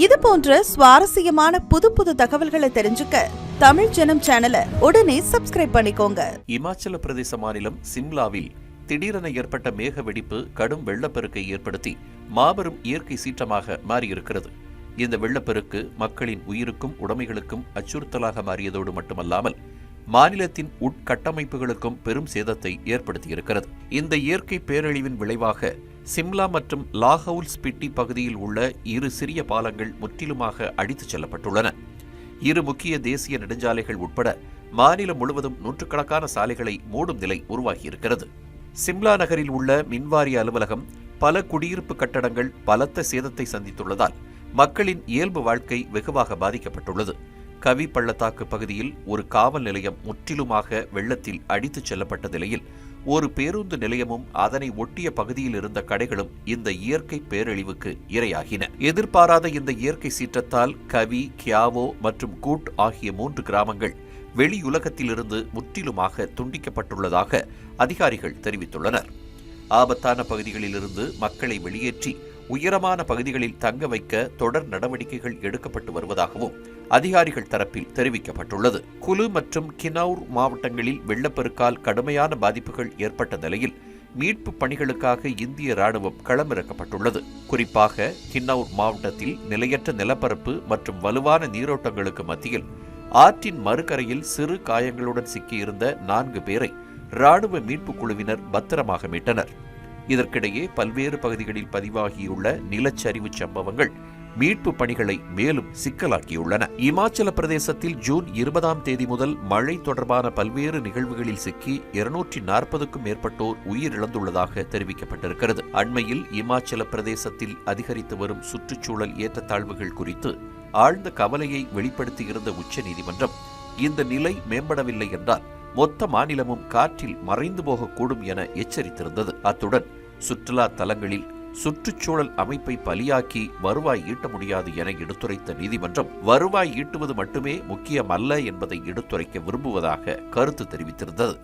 இது போன்ற சுவாரஸ்யமான புது புது தகவல்களை தெரிஞ்சுக்க தமிழ் ஜனம் சேனலை உடனே சப்ஸ்கிரைப் பண்ணிக்கோங்க. இமாச்சல பிரதேச மாநிலம் சிம்லாவில் திடீரென ஏற்பட்ட மேக வெடிப்பு கடும் வெள்ளப்பெருக்கை ஏற்படுத்தி மாபெரும் இயற்கை சீற்றமாக மாறியிருக்கிறது. இந்த வெள்ளப்பெருக்கு மக்களின் உயிருக்கும் உடைமைகளுக்கும் அச்சுறுத்தலாக மாறியதோடு மட்டுமல்லாமல் மாநிலத்தின் உட்கட்டமைப்புகளுக்கும் பெரும் சேதத்தை ஏற்படுத்தியிருக்கிறது. இந்த இயற்கை பேரழிவின் விளைவாக சிம்லா மற்றும் லாஹவுல் ஸ்பிட்டி பகுதியில் உள்ள 2 சிறிய பாலங்கள் முற்றிலுமாக அடித்துச் செல்லப்பட்டுள்ளன. 2 முக்கிய தேசிய நெடுஞ்சாலைகள் உட்பட மாநிலம் முழுவதும் நூற்றுக்கணக்கான சாலைகளை மூடும் நிலை உருவாகியிருக்கிறது. சிம்லா நகரில் உள்ள மின்வாரிய அலுவலகம், பல குடியிருப்பு கட்டடங்கள் பலத்த சேதத்தை சந்தித்துள்ளதால் மக்களின் இயல்பு வாழ்க்கை வெகுவாக பாதிக்கப்பட்டுள்ளது. கவி பள்ளத்தாக்கு பகுதியில் ஒரு காவல் நிலையம் முற்றிலுமாக வெள்ளத்தில் அடித்துச் செல்லப்பட்ட நிலையில் ஒரு பேருந்து நிலையமும் அதனை ஒட்டிய பகுதியில் இருந்த கடைகளும் இந்த இயற்கை பேரழிவுக்கு இரையாகின. எதிர்பாராத இந்த இயற்கை சீற்றத்தால் கவி, கியாவோ மற்றும் கூட் ஆகிய 3 கிராமங்கள் வெளியுலகத்திலிருந்து முற்றிலுமாக துண்டிக்கப்பட்டுள்ளதாக அதிகாரிகள் தெரிவித்துள்ளனர். ஆபத்தான பகுதிகளிலிருந்து மக்களை வெளியேற்றி உயரமான பகுதிகளில் தங்க வைக்க தொடர் நடவடிக்கைகள் எடுக்கப்பட்டு வருவதாகவும் அதிகாரிகள் தரப்பில் தெரிவிக்கப்பட்டுள்ளது. குலு மற்றும் கினௌர் மாவட்டங்களில் வெள்ளப்பெருக்கால் கடுமையான பாதிப்புகள் ஏற்பட்ட நிலையில் மீட்பு பணிகளுக்காக இந்திய ராணுவம் களமிறக்கப்பட்டுள்ளது. குறிப்பாக கின்னௌர் மாவட்டத்தில் நிலையற்ற நிலப்பரப்பு மற்றும் வலுவான நீரோட்டங்களுக்கு மத்தியில் ஆற்றின் மறுகரையில் சிறு காயங்களுடன் சிக்கியிருந்த 4 பேரை ராணுவ மீட்புக் குழுவினர் பத்திரமாக மீட்டனர். இதற்கிடையே பல்வேறு பகுதிகளில் பதிவாகியுள்ள நிலச்சரிவு சம்பவங்கள் மீட்பு பணிகளை மேலும் சிக்கலாக்கியுள்ளன. இமாச்சல பிரதேசத்தில் ஜூன் 20ஆம் தேதி முதல் மழை தொடர்பான பல்வேறு நிகழ்வுகளில் சிக்கி 240க்கும் மேற்பட்டோர் உயிரிழந்துள்ளதாக தெரிவிக்கப்பட்டிருக்கிறது. அண்மையில் இமாச்சல பிரதேசத்தில் அதிகரித்து வரும் சுற்றுச்சூழல் ஏற்றத்தாழ்வுகள் குறித்து ஆழ்ந்த கவலையை வெளிப்படுத்தியிருந்த உச்சநீதிமன்றம் இந்த நிலை மேம்படவில்லை என்றால் மொத்த மாநிலமும் காற்றில் மறைந்து போகக்கூடும் என எச்சரித்திருந்தது. அத்துடன் சுற்றுலா தலங்களில் சுற்றுச்சூழல் அமைப்பை பலியாக்கி வருவாய் ஈட்ட முடியாது என எடுத்துரைத்த நீதிமன்றம் வருவாய் ஈட்டுவது மட்டுமே முக்கியமல்ல என்பதை எடுத்துரைக்க விரும்புவதாக கருத்து தெரிவித்திருந்தது.